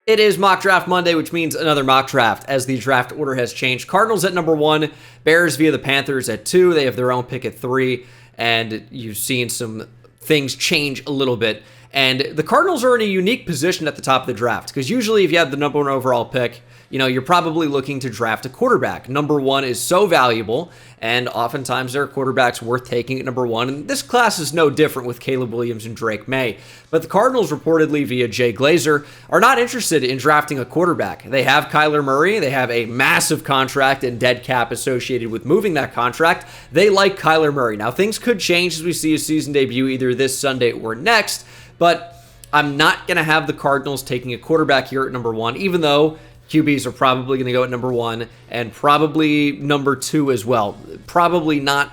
It is Mock Draft Monday, which means another mock draft as the draft order has changed. Cardinals at number 1, Bears via the Panthers at 2. They have their own pick at 3, and you've seen some things change a little bit. And the Cardinals are in a unique position at the top of the draft because usually if you have the number 1 overall pick, you're probably looking to draft a quarterback. Number 1 is so valuable, and oftentimes there are quarterbacks worth taking at number 1. And this class is no different with Caleb Williams and Drake May. But the Cardinals reportedly via Jay Glazer are not interested in drafting a quarterback. They have Kyler Murray. They have a massive contract and dead cap associated with moving that contract. They like Kyler Murray. Now, things could change as we see his season debut either this Sunday or next, but I'm not going to have the Cardinals taking a quarterback here at number 1, even though QBs are probably going to go at number 1 and probably number 2 as well. Probably not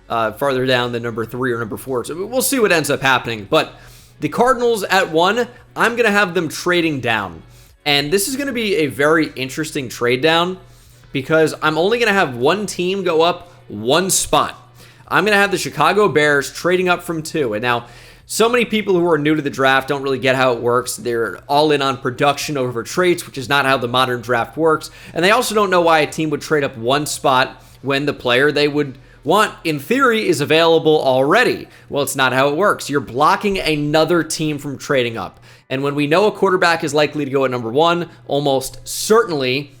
farther down than number 3 or number 4. So we'll see what ends up happening. But the Cardinals at 1, I'm going to have them trading down. And this is going to be a very interesting trade down because I'm only going to have one team go up one spot. I'm going to have the Chicago Bears trading up from 2. And now, so many people who are new to the draft don't really get how it works. They're all in on production over traits, which is not how the modern draft works. And they also don't know why a team would trade up one spot when the player they would want, in theory, is available already. Well, it's not how it works. You're blocking another team from trading up. And when we know a quarterback is likely to go at number 1, almost certainly,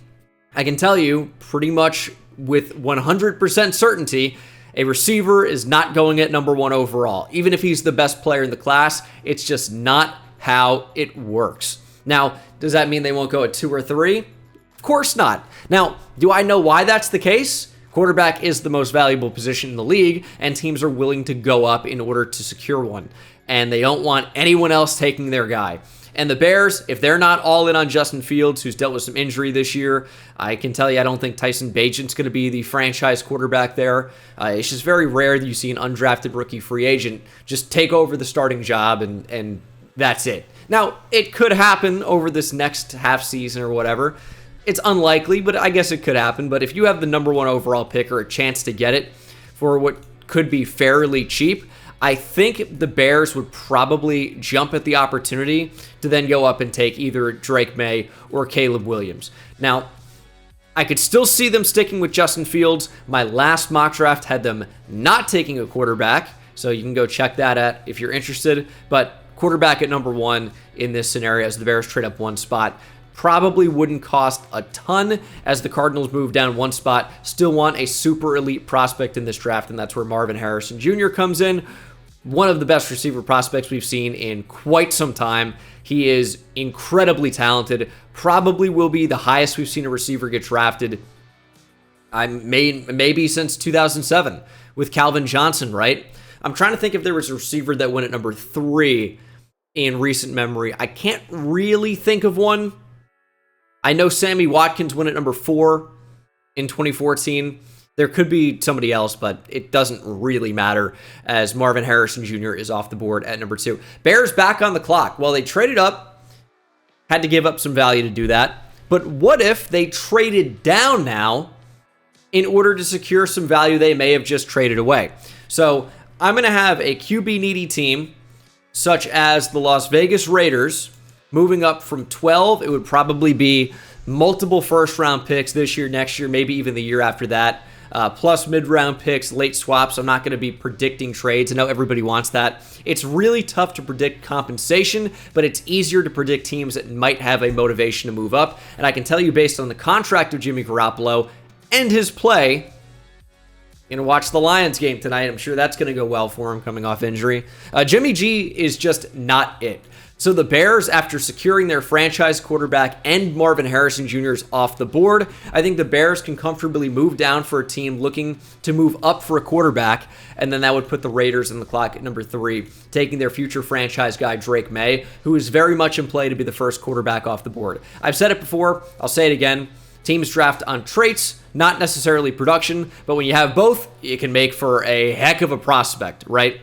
I can tell you pretty much with 100% certainty, a receiver is not going at number 1 overall. Even if he's the best player in the class, it's just not how it works. Now, does that mean they won't go at 2 or 3? Of course not. Now, do I know why that's the case? Quarterback is the most valuable position in the league, and teams are willing to go up in order to secure one. And they don't want anyone else taking their guy. And the Bears, if they're not all in on Justin Fields, who's dealt with some injury this year, I can tell you I don't think Tyson Bagent's going to be the franchise quarterback there. It's just very rare that you see an undrafted rookie free agent just take over the starting job and that's it. Now, it could happen over this next half season or whatever. It's unlikely, but I guess it could happen. But if you have the number 1 overall pick or a chance to get it for what could be fairly cheap, I think the Bears would probably jump at the opportunity to then go up and take either Drake May or Caleb Williams. Now, I could still see them sticking with Justin Fields. My last mock draft had them not taking a quarterback, so you can go check that out if you're interested. But quarterback at number 1 in this scenario as the Bears trade up one spot probably wouldn't cost a ton as the Cardinals move down one spot. Still want a super elite prospect in this draft, and that's where Marvin Harrison Jr. comes in. One of the best receiver prospects we've seen in quite some time. He is incredibly talented. Probably will be the highest we've seen a receiver get drafted maybe since 2007 with Calvin Johnson, right? I'm trying to think if there was a receiver that went at number 3 in recent memory. I can't really think of one. I know Sammy Watkins went at number 4 in 2014. There could be somebody else, but it doesn't really matter as Marvin Harrison Jr. is off the board at number 2. Bears back on the clock. Well, they traded up, had to give up some value to do that. But what if they traded down now in order to secure some value they may have just traded away? So I'm going to have a QB-needy team such as the Las Vegas Raiders moving up from 12. It would probably be multiple first-round picks this year, next year, maybe even the year after that. Plus mid-round picks, late swaps. I'm not going to be predicting trades. I know everybody wants that. It's really tough to predict compensation, but it's easier to predict teams that might have a motivation to move up. And I can tell you based on the contract of Jimmy Garoppolo and his play, going to watch the Lions game tonight. I'm sure that's going to go well for him coming off injury. Jimmy G is just not it. So the Bears, after securing their franchise quarterback and Marvin Harrison Jr. is off the board, I think the Bears can comfortably move down for a team looking to move up for a quarterback, and then that would put the Raiders in the clock at number 3, taking their future franchise guy, Drake May, who is very much in play to be the first quarterback off the board. I've said it before, I'll say it again, teams draft on traits, not necessarily production, but when you have both, it can make for a heck of a prospect, right?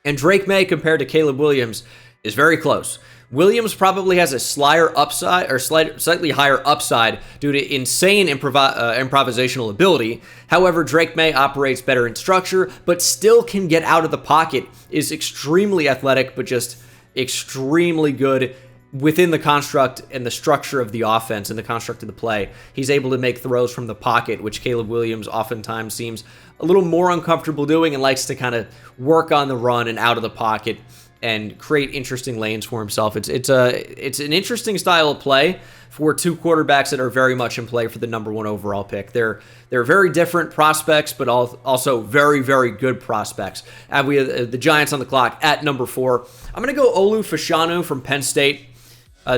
And Drake May compared to Caleb Williams is very close. Williams probably has a slightly higher upside due to insane improvisational ability. However, Drake May operates better in structure, but still can get out of the pocket, is extremely athletic, but just extremely good within the construct and the structure of the offense and the construct of the play, he's able to make throws from the pocket, which Caleb Williams oftentimes seems a little more uncomfortable doing and likes to kind of work on the run and out of the pocket and create interesting lanes for himself. It's an interesting style of play for two quarterbacks that are very much in play for the number 1 overall pick. They're very different prospects, but also very, very good prospects. And we have the Giants on the clock at number 4. I'm going to go Olu Fashanu from Penn State.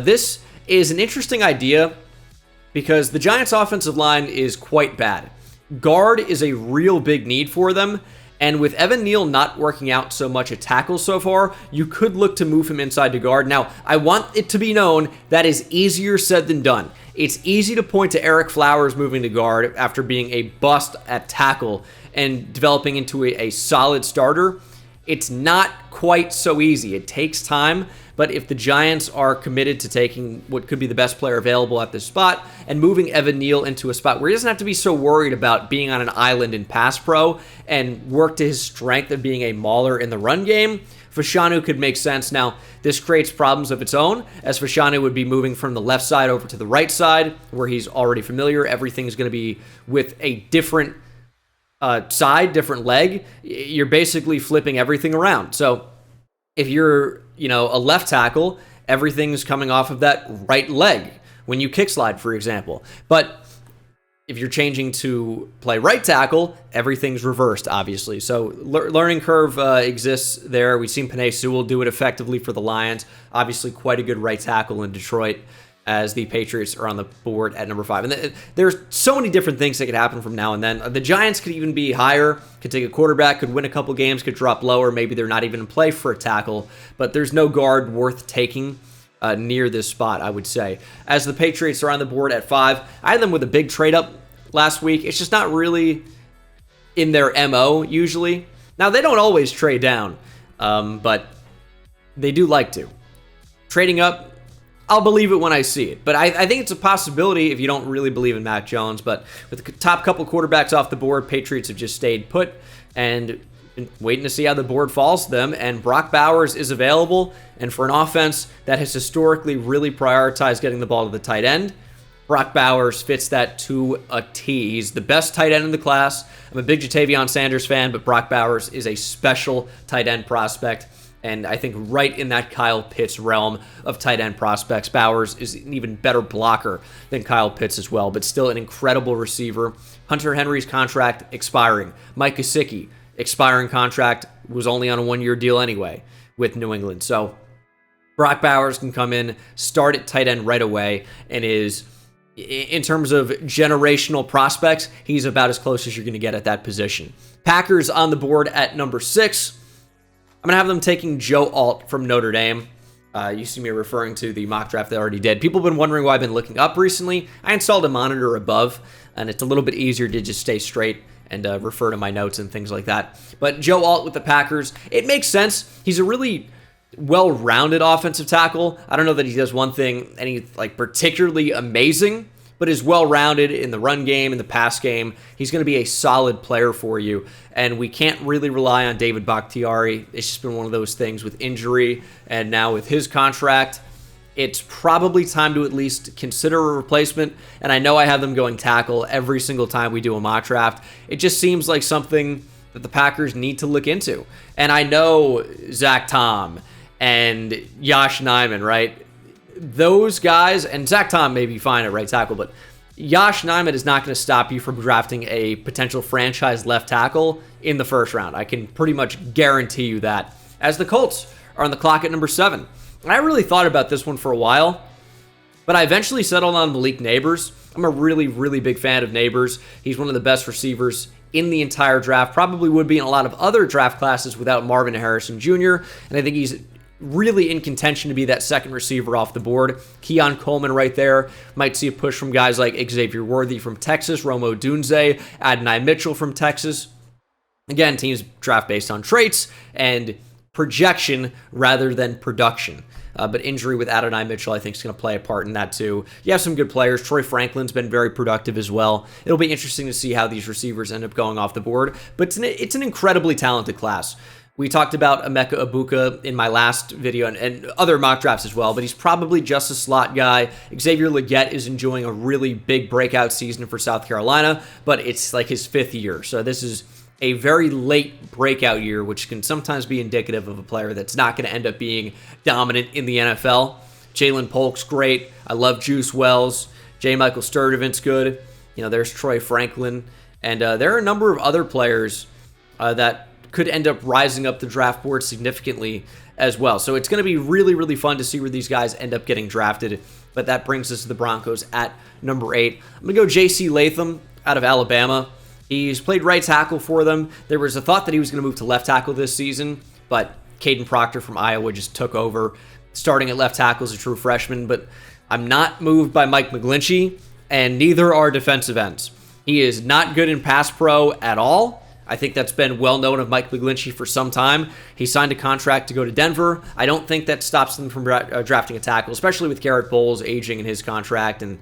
This is an interesting idea because the Giants' offensive line is quite bad. Guard is a real big need for them, and with Evan Neal not working out so much at tackle so far, you could look to move him inside to guard. Now, I want it to be known that is easier said than done. It's easy to point to Eric Flowers moving to guard after being a bust at tackle and developing into a solid starter. It's not quite so easy. It takes time, but if the Giants are committed to taking what could be the best player available at this spot and moving Evan Neal into a spot where he doesn't have to be so worried about being on an island in pass pro and work to his strength of being a mauler in the run game, Fashanu could make sense. Now, this creates problems of its own, as Fashanu would be moving from the left side over to the right side, where he's already familiar. Everything's going to be with a different side, different leg. You're basically flipping everything around. So if you're, a left tackle, everything's coming off of that right leg when you kick slide, for example. But if you're changing to play right tackle, everything's reversed, obviously. So learning curve exists there. We've seen Penei Sewell do it effectively for the Lions. Obviously, quite a good right tackle in Detroit, as the Patriots are on the board at number 5. And there's so many different things that could happen from now and then. The Giants could even be higher, could take a quarterback, could win a couple games, could drop lower. Maybe they're not even in play for a tackle, but there's no guard worth taking near this spot, I would say. As the Patriots are on the board at 5, I had them with a big trade up last week. It's just not really in their MO usually. Now, they don't always trade down, but they do like to. Trading up, I'll believe it when I see it. But I think it's a possibility if you don't really believe in Mac Jones. But with the top couple quarterbacks off the board, Patriots have just stayed put and been waiting to see how the board falls to them. And Brock Bowers is available. And for an offense that has historically really prioritized getting the ball to the tight end, Brock Bowers fits that to a T. He's the best tight end in the class. I'm a big Jatavion Sanders fan, but Brock Bowers is a special tight end prospect. And I think right in that Kyle Pitts realm of tight end prospects, Bowers is an even better blocker than Kyle Pitts as well, but still an incredible receiver. Hunter Henry's contract expiring. Mike Gesicki, expiring contract, was only on a 1-year deal anyway with New England. So Brock Bowers can come in, start at tight end right away, and is, in terms of generational prospects, he's about as close as you're going to get at that position. Packers on the board at number 6. I'm going to have them taking Joe Alt from Notre Dame. You see me referring to the mock draft they already did. People have been wondering why I've been looking up recently. I installed a monitor above, and it's a little bit easier to just stay straight and refer to my notes and things like that. But Joe Alt with the Packers, it makes sense. He's a really well-rounded offensive tackle. I don't know that he does one thing particularly amazing, but is well-rounded in the run game, in the pass game. He's going to be a solid player for you, and we can't really rely on David Bakhtiari. It's just been one of those things with injury, and now with his contract, it's probably time to at least consider a replacement, and I know I have them going tackle every single time we do a mock draft. It just seems like something that the Packers need to look into, and I know Zach Tom and Josh Nijman, right? Those guys, and Zach Tom may be fine at right tackle, but Josh Nijman is not going to stop you from drafting a potential franchise left tackle in the first round. I can pretty much guarantee you that. As the Colts are on the clock at number 7. And I really thought about this one for a while, but I eventually settled on Malik Neighbors. I'm a really, really big fan of Neighbors. He's one of the best receivers in the entire draft. Probably would be in a lot of other draft classes without Marvin Harrison Jr., and I think he's really in contention to be that second receiver off the board. Keon Coleman right there. Might see a push from guys like Xavier Worthy from Texas, Rome Odunze, Adonai Mitchell from Texas. Again, teams draft based on traits and projection rather than production. But injury with Adonai Mitchell, I think, is going to play a part in that too. You have some good players. Troy Franklin's been very productive as well. It'll be interesting to see how these receivers end up going off the board. But it's an incredibly talented class. We talked about Emeka Ibuka in my last video and other mock drafts as well, but he's probably just a slot guy. Xavier Legette is enjoying a really big breakout season for South Carolina, but it's like his 5th year. So this is a very late breakout year, which can sometimes be indicative of a player that's not going to end up being dominant in the NFL. Jalen Polk's great. I love Juice Wells. J. Michael Sturdivant's good. There's Troy Franklin. And there are a number of other players that could end up rising up the draft board significantly as well. So it's going to be really, really fun to see where these guys end up getting drafted. But that brings us to the Broncos at number 8. I'm going to go J.C. Latham out of Alabama. He's played right tackle for them. There was a thought that he was going to move to left tackle this season, but Caden Proctor from Iowa just took over, starting at left tackle as a true freshman. But I'm not moved by Mike McGlinchey, and neither are defensive ends. He is not good in pass pro at all. I think that's been well known of Mike McGlinchey for some time. He signed a contract to go to Denver. I don't think that stops them from drafting a tackle, especially with Garrett Bowles aging in his contract. And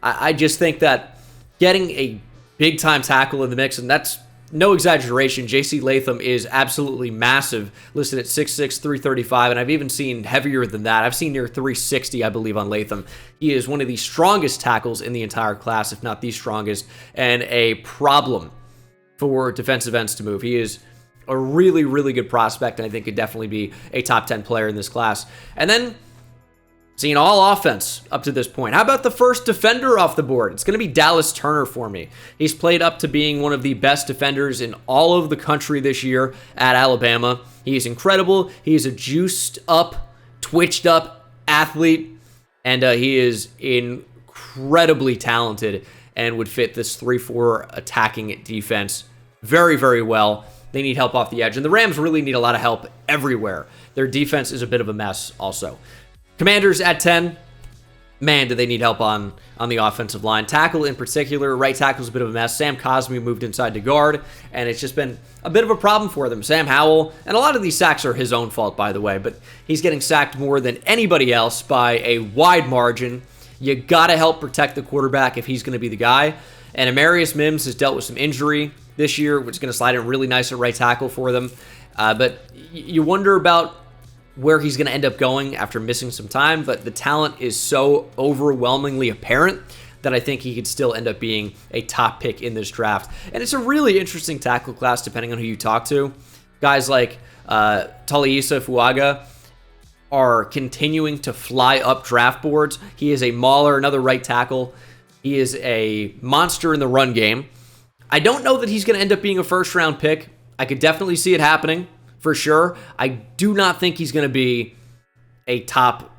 I just think that getting a big-time tackle in the mix, and that's no exaggeration, J.C. Latham is absolutely massive, listed at 6'6", 335, and I've even seen heavier than that. I've seen near 360, I believe, on Latham. He is one of the strongest tackles in the entire class, if not the strongest, and a problem for defensive ends to move. He is a really, really good prospect, and I think could definitely be a top 10 player in this class. And then, seeing all offense up to this point. How about the first defender off the board? It's going to be Dallas Turner for me. He's played up to being one of the best defenders in all of the country this year at Alabama. He is incredible. He is a juiced up, twitched up athlete, and he is incredibly talented and would fit this 3-4 attacking defense very, very well. They need help off the edge, and the Rams really need a lot of help everywhere. Their defense is a bit of a mess also. Commanders at 10. Man, do they need help on the offensive line. Tackle in particular, right tackle's a bit of a mess. Sam Cosmi moved inside to guard, and it's just been a bit of a problem for them. Sam Howell, and a lot of these sacks are his own fault, by the way, but he's getting sacked more than anybody else by a wide margin. You got to help protect the quarterback if he's going to be the guy. And Amarius Mims has dealt with some injury this year, which is going to slide in really nice at right tackle for them. But you wonder about where he's going to end up going after missing some time, but the talent is so overwhelmingly apparent that I think he could still end up being a top pick in this draft. And it's a really interesting tackle class depending on who you talk to. Guys like Taliesa Fuaga are continuing to fly up draft boards. He is a mauler, another right tackle. He is a monster in the run game. I don't know that he's going to end up being a first-round pick. I could definitely see it happening, for sure. I do not think he's going to be a top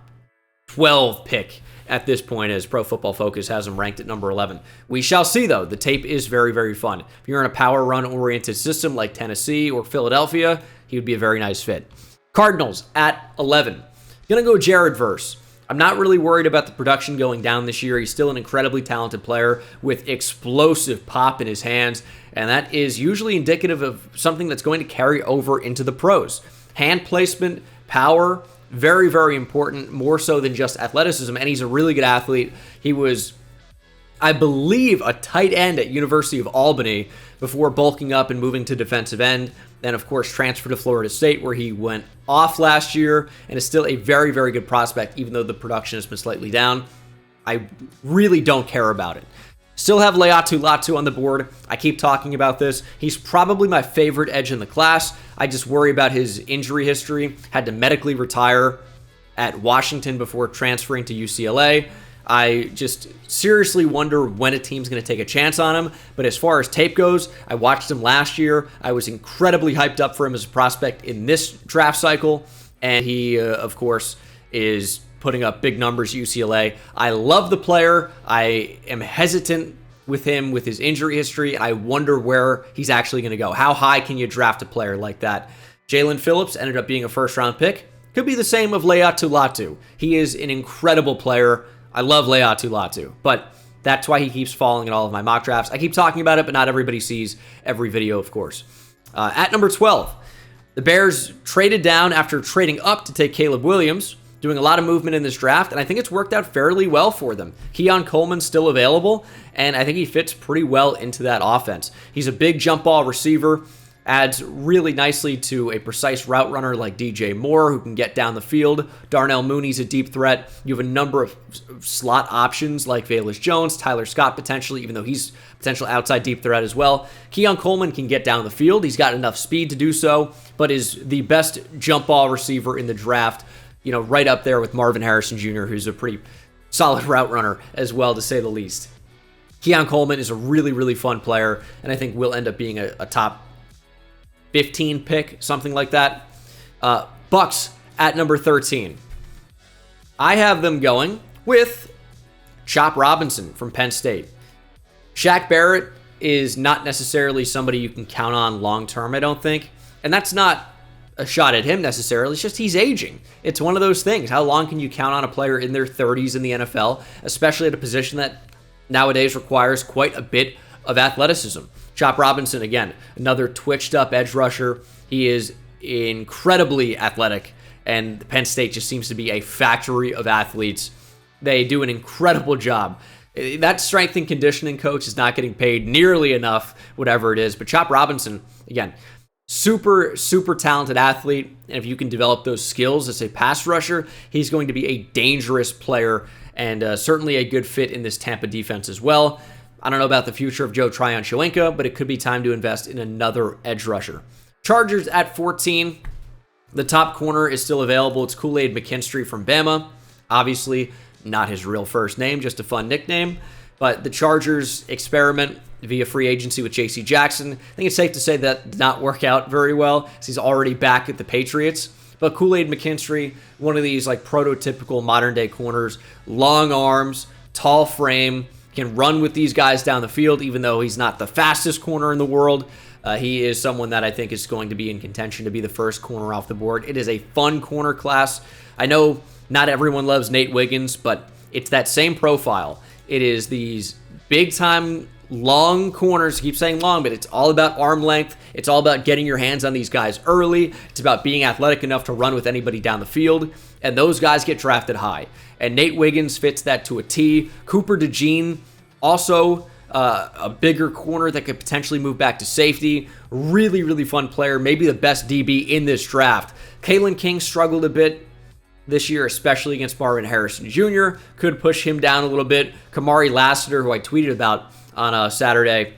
12 pick at this point, as Pro Football Focus has him ranked at number 11. We shall see, though. The tape is very, very fun. If you're in a power run-oriented system like Tennessee or Philadelphia, he would be a very nice fit. Cardinals at 11. Going to go Jared Verse. I'm not really worried about the production going down this year. He's still an incredibly talented player with explosive pop in his hands, and that is usually indicative of something that's going to carry over into the pros. Hand placement, power, very, very important, more so than just athleticism, and he's a really good athlete. He was, I believe, a tight end at University of Albany before bulking up and moving to defensive end. Then, of course, transferred to Florida State, where he went off last year and is still a very, very good prospect, even though the production has been slightly down. I really don't care about it. Still have Leatu Latu on the board. I keep talking about this. He's probably my favorite edge in the class. I just worry about his injury history. Had to medically retire at Washington before transferring to UCLA. I just seriously wonder when a team's going to take a chance on him. But as far as tape goes, I watched him last year. I was incredibly hyped up for him as a prospect in this draft cycle. And he, of course, is putting up big numbers at UCLA. I love the player. I am hesitant with him with his injury history. I wonder where he's actually going to go. How high can you draft a player like that? Jalen Phillips ended up being a first-round pick. Could be the same of Leatu Latu. He is an incredible player. I love Leatu Latu, but that's why he keeps falling in all of my mock drafts. I keep talking about it, but not everybody sees every video, of course. At number 12, the Bears traded down after trading up to take Caleb Williams, doing a lot of movement in this draft, and I think it's worked out fairly well for them. Keon Coleman's still available, and I think he fits pretty well into that offense. He's a big jump ball receiver, adds really nicely to a precise route runner like DJ Moore, who can get down the field. Darnell Mooney's a deep threat. You have a number of slot options like Velus Jones, Tyler Scott potentially, even though he's potential outside deep threat as well. Keon Coleman can get down the field. He's got enough speed to do so, but is the best jump ball receiver in the draft, right up there with Marvin Harrison Jr., who's a pretty solid route runner as well, to say the least. Keon Coleman is a really, really fun player, and I think will end up being a top 15 pick, something like that. Bucks at number 13. I have them going with Chop Robinson from Penn State. Shaq Barrett is not necessarily somebody you can count on long-term, I don't think. And that's not a shot at him necessarily. It's just he's aging. It's one of those things. How long can you count on a player in their 30s in the NFL, especially at a position that nowadays requires quite a bit of athleticism? Chop Robinson, again, another twitched up edge rusher. He is incredibly athletic, and Penn State just seems to be a factory of athletes. They do an incredible job. That strength and conditioning coach is not getting paid nearly enough, whatever it is. But Chop Robinson, again, super, super talented athlete. And if you can develop those skills as a pass rusher, he's going to be a dangerous player and certainly a good fit in this Tampa defense as well. I don't know about the future of Joe Tryon-Shoyinka, but it could be time to invest in another edge rusher. Chargers at 14. The top corner is still available. It's Kool-Aid McKinstry from Bama. Obviously, not his real first name, just a fun nickname. But the Chargers experiment via free agency with J.C. Jackson. I think it's safe to say that did not work out very well, as he's already back at the Patriots. But Kool-Aid McKinstry, one of these like prototypical modern-day corners, long arms, tall frame, can run with these guys down the field, even though he's not the fastest corner in the world. He is someone that I think is going to be in contention to be the first corner off the board. It is a fun corner class. I know not everyone loves Nate Wiggins, but it's that same profile. It is these big-time long corners. I keep saying long, but it's all about arm length. It's all about getting your hands on these guys early. It's about being athletic enough to run with anybody down the field, and those guys get drafted high. And Nate Wiggins fits that to a T. Cooper DeJean, also a bigger corner that could potentially move back to safety. Really, really fun player. Maybe the best DB in this draft. Kalen King struggled a bit this year, especially against Marvin Harrison Jr. Could push him down a little bit. Kamari Lassiter, who I tweeted about on Saturday,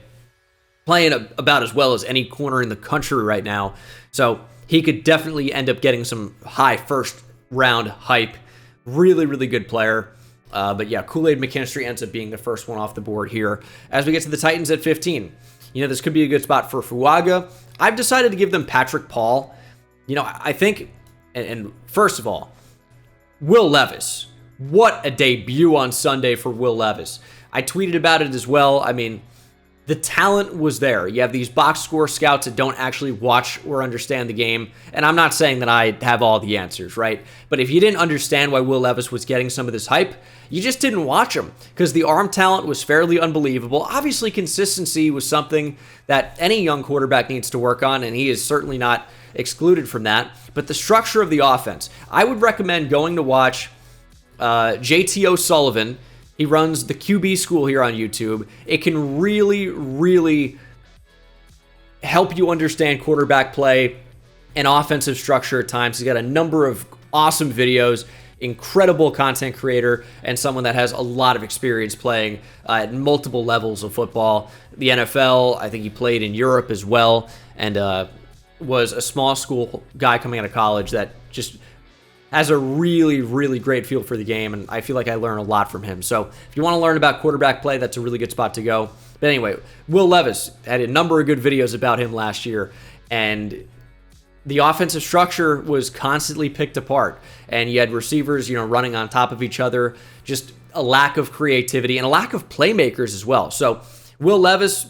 playing about as well as any corner in the country right now. So he could definitely end up getting some high first round hype. Really, really good player. But yeah, Kool-Aid McKinstry ends up being the first one off the board here. As we get to the Titans at 15, this could be a good spot for Fuaga. I've decided to give them Patrick Paul. I think, and first of all, Will Levis. What a debut on Sunday for Will Levis. I tweeted about it as well. I mean, the talent was there. You have these box score scouts that don't actually watch or understand the game. And I'm not saying that I have all the answers, right? But if you didn't understand why Will Levis was getting some of this hype, you just didn't watch him, because the arm talent was fairly unbelievable. Obviously, consistency was something that any young quarterback needs to work on, and he is certainly not excluded from that. But the structure of the offense, I would recommend going to watch JT O'Sullivan. He runs the QB school here on YouTube. It can really, really help you understand quarterback play and offensive structure at times. He's got a number of awesome videos, incredible content creator, and someone that has a lot of experience playing at multiple levels of football. The NFL, I think he played in Europe as well, and was a small school guy coming out of college that just has a really, really great feel for the game, and I feel like I learn a lot from him. So if you want to learn about quarterback play, that's a really good spot to go. But anyway, Will Levis had a number of good videos about him last year, and the offensive structure was constantly picked apart, and you had receivers, running on top of each other, just a lack of creativity and a lack of playmakers as well. So Will Levis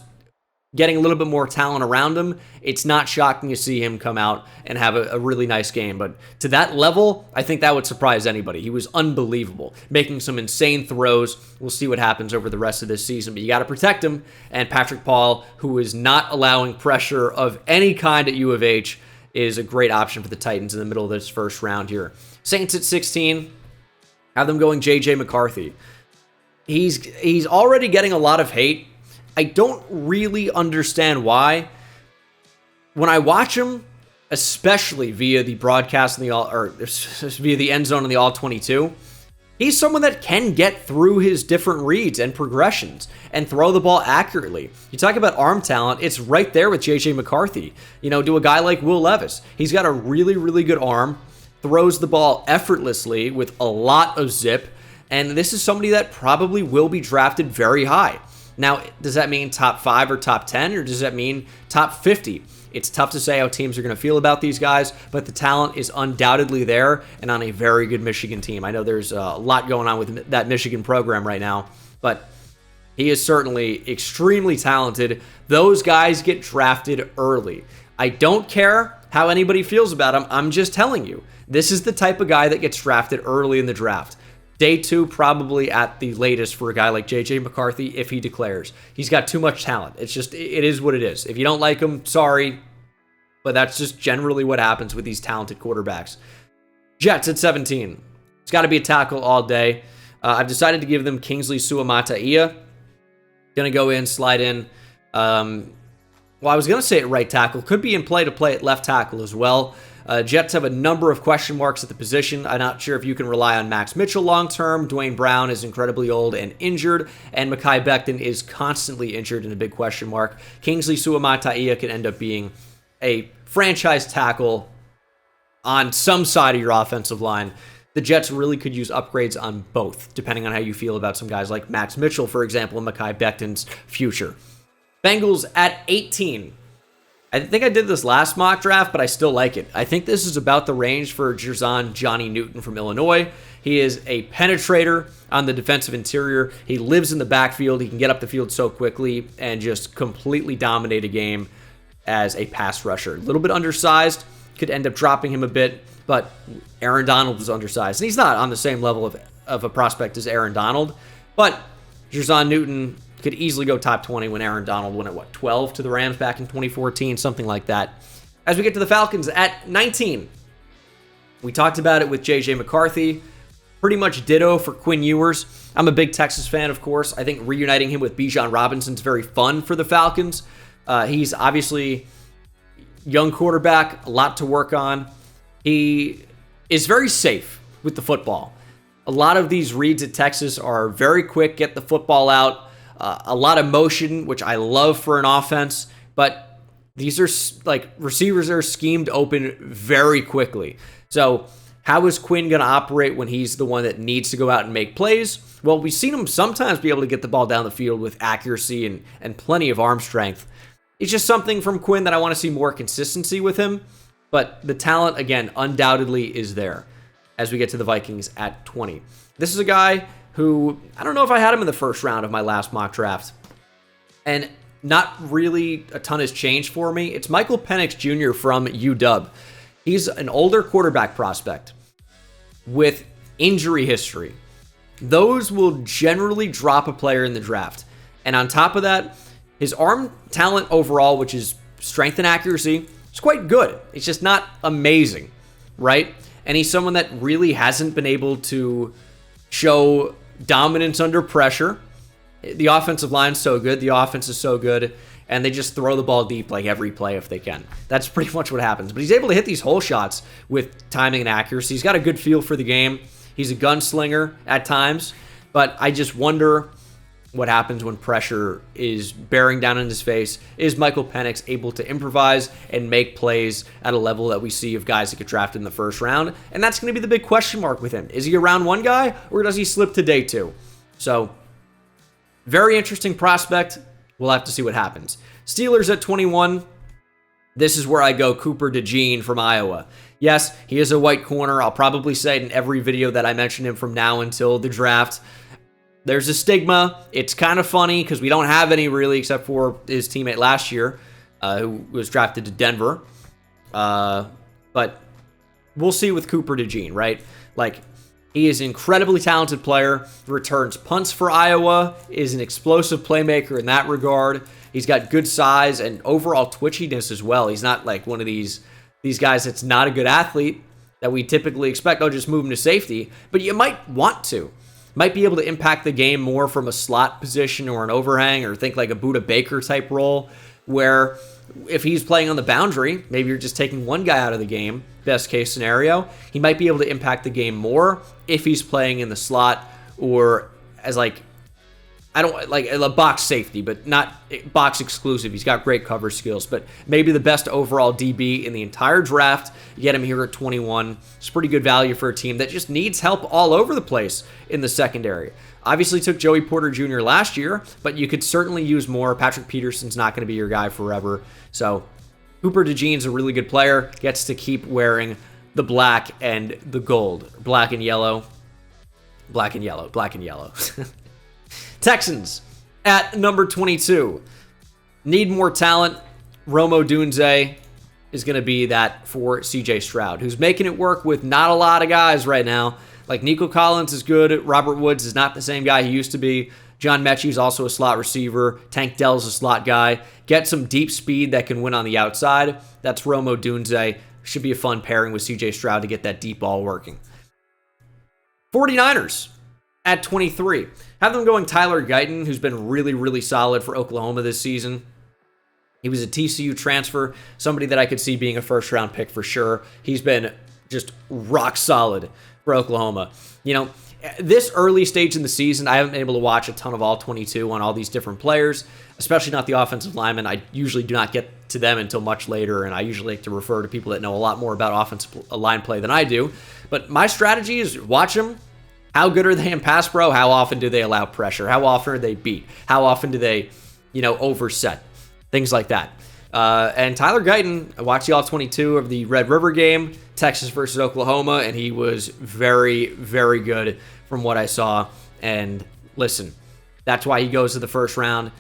getting a little bit more talent around him, it's not shocking to see him come out and have a really nice game. But to that level, I think that would surprise anybody. He was unbelievable, making some insane throws. We'll see what happens over the rest of this season, but you got to protect him. And Patrick Paul, who is not allowing pressure of any kind at U of H, is a great option for the Titans in the middle of this first round here. Saints at 16, have them going J.J. McCarthy. He's already getting a lot of hate. I don't really understand why. when I watch him, especially via the broadcast and via the end zone in the All 22, he's someone that can get through his different reads and progressions and throw the ball accurately. You talk about arm talent, it's right there with J.J. McCarthy. You know, to a guy like Will Levis. He's got a really, really good arm, throws the ball effortlessly with a lot of zip, and this is somebody that probably will be drafted very high. Now, does that mean top 5 or top 10, or does that mean top 50? It's tough to say how teams are going to feel about these guys, but the talent is undoubtedly there and on a very good Michigan team. I know there's a lot going on with that Michigan program right now, but he is certainly extremely talented. Those guys get drafted early. I don't care how anybody feels about him. I'm just telling you, this is the type of guy that gets drafted early in the draft. Day 2, probably at the latest for a guy like J.J. McCarthy if he declares. He's got too much talent. It is what it is. If you don't like him, sorry, but that's just generally what happens with these talented quarterbacks. Jets at 17. It's got to be a tackle all day. I've decided to give them Kingsley Suamataia. Going to go in, slide in. Well, I was going to say at right tackle. Could be in play to play at left tackle as well. Jets have a number of question marks at the position. I'm not sure if you can rely on Max Mitchell long-term. Dwayne Brown is incredibly old and injured, and Mekhi Becton is constantly injured and a big question mark. Kingsley Suamataia could end up being a franchise tackle on some side of your offensive line. The Jets really could use upgrades on both, depending on how you feel about some guys like Max Mitchell, for example, and Mekhi Becton's future. Bengals at 18. I think I did this last mock draft, but I still like it. I think this is about the range for Jerzon Johnny Newton from Illinois. He is a penetrator on the defensive interior. He lives in the backfield. He can get up the field so quickly and just completely dominate a game as a pass rusher. A little bit undersized, could end up dropping him a bit, but Aaron Donald was undersized. And he's not on the same level of a prospect as Aaron Donald, but Jerzon Newton could easily go top 20 when Aaron Donald went at 12 to the Rams back in 2014, something like that. As we get to the Falcons at 19, we talked about it with J.J. McCarthy. Pretty much ditto for Quinn Ewers. I'm a big Texas fan, of course. I think reuniting him with Bijan Robinson is very fun for the Falcons. He's obviously young quarterback, a lot to work on. He is very safe with the football. A lot of these reads at Texas are very quick, get the football out. A lot of motion, which I love for an offense, but these are like receivers are schemed open very quickly. So how is Quinn going to operate when he's the one that needs to go out and make plays? Well, we've seen him sometimes be able to get the ball down the field with accuracy and plenty of arm strength. It's just something from Quinn that I want to see more consistency with him, but the talent, again, undoubtedly is there as we get to the Vikings at 20. This is a guy who, I don't know if I had him in the first round of my last mock draft. And not really a ton has changed for me. It's Michael Penix Jr. from UW. He's an older quarterback prospect with injury history. Those will generally drop a player in the draft. And on top of that, his arm talent overall, which is strength and accuracy, is quite good. It's just not amazing, right? And he's someone that really hasn't been able to show dominance under pressure. The offensive line's so good, the offense is so good, and they just throw the ball deep like every play if they can. That's pretty much what happens. But he's able to hit these hole shots with timing and accuracy. He's got a good feel for the game. He's a gunslinger at times, but I just wonder what happens when pressure is bearing down in his face. Is Michael Penix able to improvise and make plays at a level that we see of guys that get drafted in the first round? And that's going to be the big question mark with him. Is he a round 1 guy, or does he slip to day 2? So, very interesting prospect. We'll have to see what happens. Steelers at 21. This is where I go Cooper DeJean from Iowa. Yes, he is a white corner. I'll probably say it in every video that I mention him from now until the draft. There's a stigma. It's kind of funny because we don't have any really except for his teammate last year who was drafted to Denver. But we'll see with Cooper DeJean, right? Like, he is an incredibly talented player, returns punts for Iowa, is an explosive playmaker in that regard. He's got good size and overall twitchiness as well. He's not like one of these guys that's not a good athlete that we typically expect, oh, just move him to safety. But you might want to. Might be able to impact the game more from a slot position or an overhang, or think like a Budda Baker type role where if he's playing on the boundary, maybe you're just taking one guy out of the game, best case scenario, he might be able to impact the game more if he's playing in the slot or as like, I don't like a box safety, but not box exclusive. He's got great cover skills, but maybe the best overall DB in the entire draft. You get him here at 21. It's pretty good value for a team that just needs help all over the place in the secondary. Obviously took Joey Porter Jr. last year, but you could certainly use more. Patrick Peterson's not going to be your guy forever. So Cooper DeJean's a really good player. Gets to keep wearing the black and the gold. Black and yellow. Black and yellow. Black and yellow. Texans at number 22. Need more talent. Rome Odunze is going to be that for CJ Stroud, who's making it work with not a lot of guys right now. Like Nico Collins is good. Robert Woods is not the same guy he used to be. John Mechie's also a slot receiver. Tank Dell's a slot guy. Get some deep speed that can win on the outside. That's Rome Odunze. Should be a fun pairing with CJ Stroud to get that deep ball working. 49ers at 23. Have them going Tyler Guyton, who's been really, really solid for Oklahoma this season. He was a TCU transfer, somebody that I could see being a first-round pick for sure. He's been just rock solid for Oklahoma. You know, this early stage in the season, I haven't been able to watch a ton of all 22 on all these different players, especially not the offensive linemen. I usually do not get to them until much later, and I usually like to refer to people that know a lot more about offensive line play than I do. But my strategy is watch them. How good are they in pass pro? How often do they allow pressure? How often are they beat? How often do they, overset? Things like that. And Tyler Guyton, I watched the All-22 of the Red River game, Texas versus Oklahoma, and he was very, very good from what I saw. And listen, that's why he goes to the first round.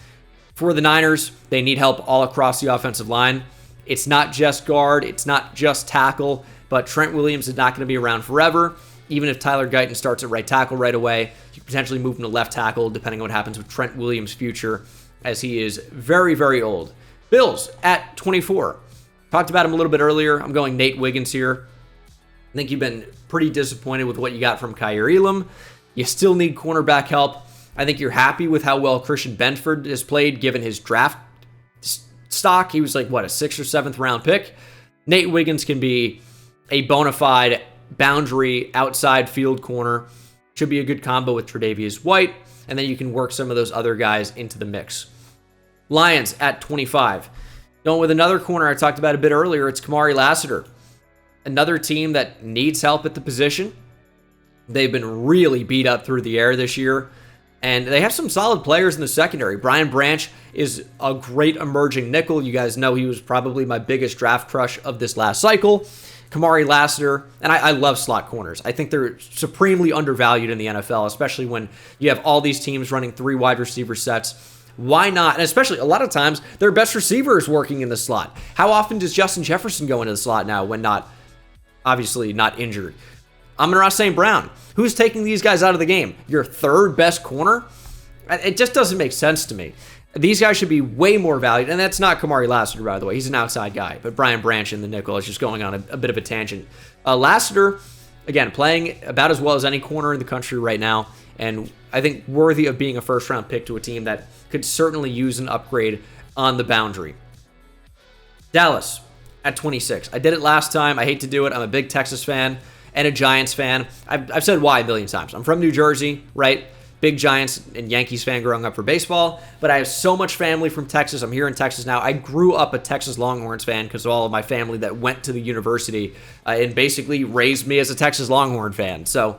For the Niners, they need help all across the offensive line. It's not just guard. It's not just tackle. But Trent Williams is not going to be around forever. Even if Tyler Guyton starts at right tackle right away, you can potentially move him to left tackle depending on what happens with Trent Williams' future, as he is very, very old. Bills at 24. Talked about him a little bit earlier. I'm going Nate Wiggins here. I think you've been pretty disappointed with what you got from Kyer Elam. You still need cornerback help. I think you're happy with how well Christian Benford has played given his draft stock. He was like, a 6th or 7th round pick. Nate Wiggins can be a bona fide boundary outside field corner. Should be a good combo with Tre'Davious White, and then you can work some of those other guys into the mix. Lions at 25. Going with another corner I talked about a bit earlier, it's Kamari Lassiter. Another team that needs help at the position. They've been really beat up through the air this year, and they have some solid players in the secondary. Brian Branch is a great emerging nickel. You guys know he was probably my biggest draft crush of this last cycle. Kamari Lassiter, and I love slot corners. I think they're supremely undervalued in the NFL, especially when you have all these teams running 3 wide receiver sets. Why not? And especially a lot of times, their best receiver is working in the slot. How often does Justin Jefferson go into the slot now when obviously not injured? Amon-Ra St. Brown. Who's taking these guys out of the game? Your third best corner? It just doesn't make sense to me. These guys should be way more valued, and that's not Kamari Lassiter, by the way. He's an outside guy, but Brian Branch in the nickel is just going on a bit of a tangent. Lassiter, again, playing about as well as any corner in the country right now, and I think worthy of being a first-round pick to a team that could certainly use an upgrade on the boundary. Dallas at 26. I did it last time. I hate to do it. I'm a big Texas fan and a Giants fan. I've said why a million times. I'm from New Jersey, right? Big Giants and Yankees fan growing up for baseball, but I have so much family from Texas. I'm here in Texas now. I grew up a Texas Longhorns fan because of all of my family that went to the university and basically raised me as a Texas Longhorn fan. So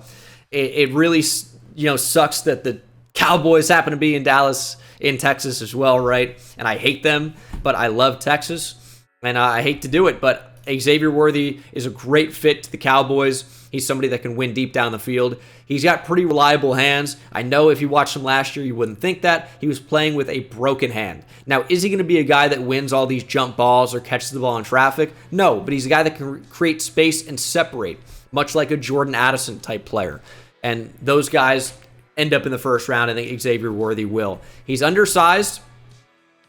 it really, sucks that the Cowboys happen to be in Dallas, in Texas as well, right? And I hate them, but I love Texas, and I hate to do it, but Xavier Worthy is a great fit to the Cowboys. He's somebody that can win deep down the field. He's got pretty reliable hands. I know if you watched him last year, you wouldn't think that. He was playing with a broken hand. Now, is he going to be a guy that wins all these jump balls or catches the ball in traffic? No, but he's a guy that can create space and separate, much like a Jordan Addison type player. And those guys end up in the first round. I think Xavier Worthy will. He's undersized.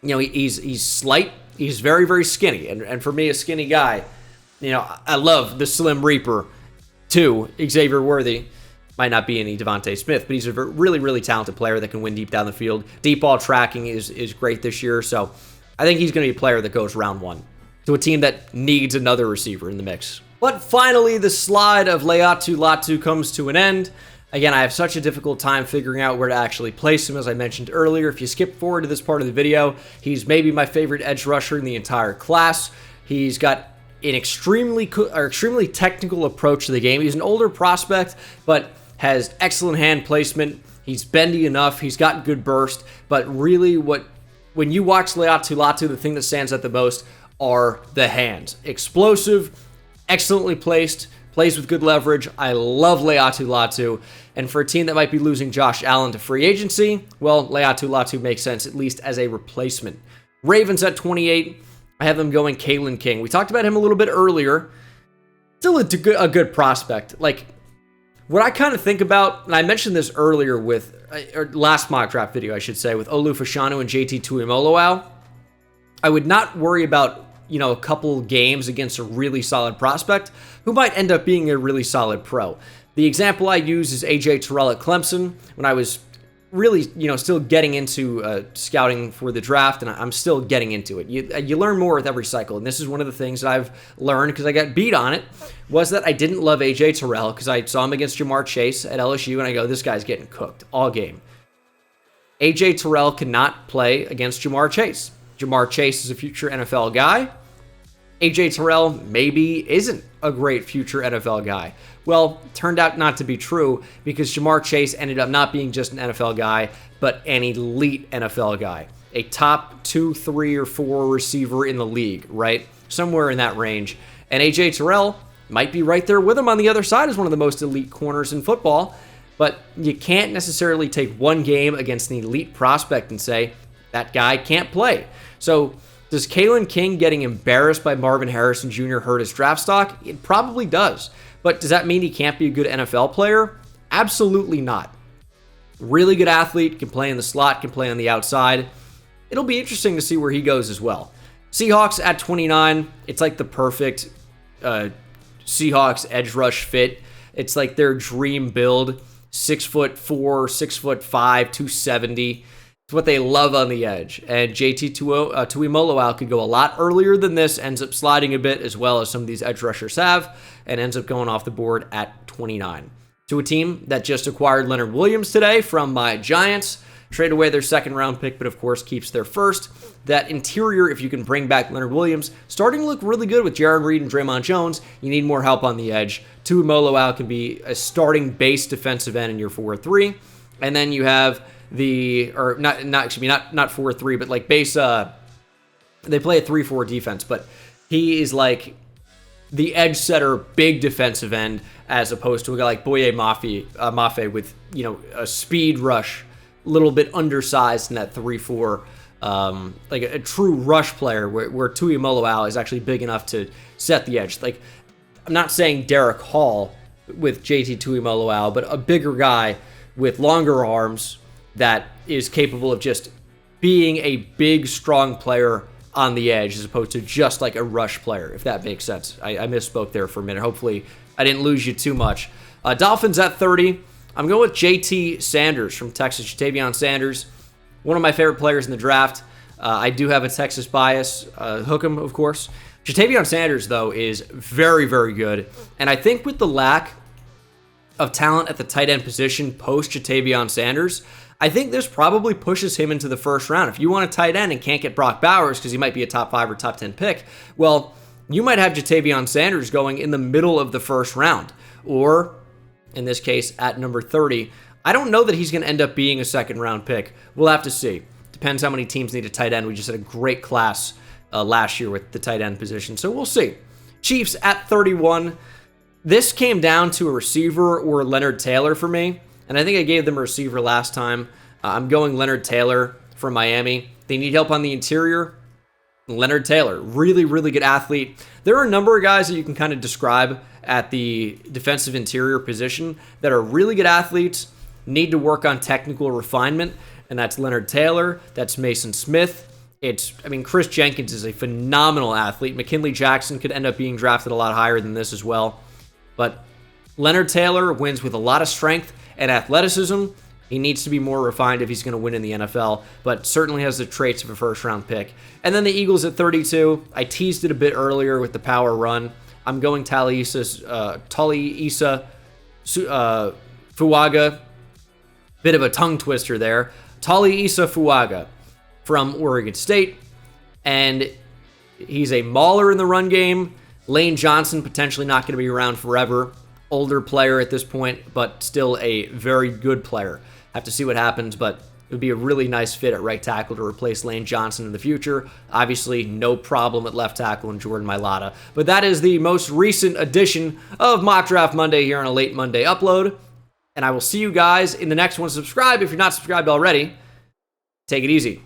He's slight. He's very, very skinny. And for me, a skinny guy, I love the Slim Reaper too. Xavier Worthy might not be any Devontae Smith, but he's a really, really talented player that can win deep down the field. Deep ball tracking is great this year. So I think he's going to be a player that goes round 1 to a team that needs another receiver in the mix. But finally, the slide of Laiatu Latu comes to an end. Again, I have such a difficult time figuring out where to actually place him, as I mentioned earlier. If you skip forward to this part of the video, he's maybe my favorite edge rusher in the entire class. He's got an extremely technical approach to the game. He's an older prospect, but has excellent hand placement. He's bendy enough. He's got good burst. But really, when you watch Laiatu Latu, the thing that stands out the most are the hands. Explosive, excellently placed, plays with good leverage. I love Laiatu Latu. And for a team that might be losing Josh Allen to free agency, well, Laiatu Latu makes sense, at least as a replacement. Ravens at 28. I have them going Bengal King. We talked about him a little bit earlier. Still a good prospect. Like, what I kind of think about, and I mentioned this earlier with, or last mock draft video, I should say, with Olu Fashanu and JT Tuimoloau, I would not worry about, a couple games against a really solid prospect who might end up being a really solid pro. The example I use is AJ Terrell at Clemson when I was really, still getting into scouting for the draft, and I'm still getting into it. You learn more with every cycle, and this is one of the things that I've learned because I got beat on it, was that I didn't love AJ Terrell because I saw him against Jamar Chase at LSU, and I go, this guy's getting cooked all game. AJ Terrell cannot play against Jamar Chase. Jamar Chase is a future NFL guy. AJ Terrell maybe isn't a great future NFL guy. Well, turned out not to be true because Jamar Chase ended up not being just an NFL guy, but an elite NFL guy. A top 2, 3, or 4 receiver in the league, right? Somewhere in that range. And AJ Terrell might be right there with him on the other side as one of the most elite corners in football, but you can't necessarily take one game against an elite prospect and say, that guy can't play. So does Bengal King getting embarrassed by Marvin Harrison Jr. hurt his draft stock? It probably does. But does that mean he can't be a good NFL player? Absolutely not. Really good athlete, can play in the slot, can play on the outside. It'll be interesting to see where he goes as well. Seahawks at 29, it's like the perfect Seahawks edge rush fit. It's like their dream build. 6'4", 6'5", 270. It's what they love on the edge. And JT Tuimoloau could go a lot earlier than this, ends up sliding a bit as well as some of these edge rushers have, and ends up going off the board at 29. To a team that just acquired Leonard Williams today from my Giants, trade away their second round pick, but of course keeps their first. That interior, if you can bring back Leonard Williams, starting to look really good with Jaron Reed and Draymond Jones. You need more help on the edge. Tuimoloau can be a starting base defensive end in your 4-3. And then you have not 4-3, but like base, they play a 3-4 defense, but he is like the edge setter, big defensive end, as opposed to a guy like Boye Mafe with, a speed rush, a little bit undersized in that 3-4, like a true rush player where Tuimoloau is actually big enough to set the edge. Like, I'm not saying Derek Hall with JT Tuimoloau, but a bigger guy with longer arms that is capable of just being a big, strong player on the edge as opposed to just like a rush player, if that makes sense. I misspoke there for a minute. Hopefully, I didn't lose you too much. Dolphins at 30. I'm going with JT Sanders from Texas, Ja'Tavion Sanders. One of my favorite players in the draft. I do have a Texas bias. Hook 'em, of course. Ja'Tavion Sanders, though, is very, very good. And I think with the lack of talent at the tight end position post Ja'Tavion Sanders, I think this probably pushes him into the first round. If you want a tight end and can't get Brock Bowers because he might be a top 5 or top 10 pick, well, you might have Ja'Tavion Sanders going in the middle of the first round. Or, in this case, at number 30. I don't know that he's going to end up being a second round pick. We'll have to see. Depends how many teams need a tight end. We just had a great class last year with the tight end position, so we'll see. Chiefs at 31. This came down to a receiver or Leonard Taylor for me, and I think I gave them a receiver last time. I'm going Leonard Taylor from Miami. They need help on the interior. Leonard Taylor, really, really good athlete. There are a number of guys that you can kind of describe at the defensive interior position that are really good athletes, need to work on technical refinement, and that's Leonard Taylor, that's Mason Smith. Chris Jenkins is a phenomenal athlete. McKinley Jackson could end up being drafted a lot higher than this as well. But Leonard Taylor wins with a lot of strength and athleticism, He needs to be more refined if he's going to win in the NFL, but certainly has the traits of a first-round pick. And then the Eagles at 32. I teased it a bit earlier with the power run. I'm going Taliisa Fuaga. Bit of a tongue twister there. Taliisa Fuaga from Oregon State. And he's a mauler in the run game. Lane Johnson potentially not going to be around forever. Older player at this point, but still a very good player. Have to see what happens, but it would be a really nice fit at right tackle to replace Lane Johnson in the future. Obviously, no problem at left tackle in Jordan Mailata. But that is the most recent edition of Mock Draft Monday here on a late Monday upload. And I will see you guys in the next one. Subscribe if you're not subscribed already. Take it easy.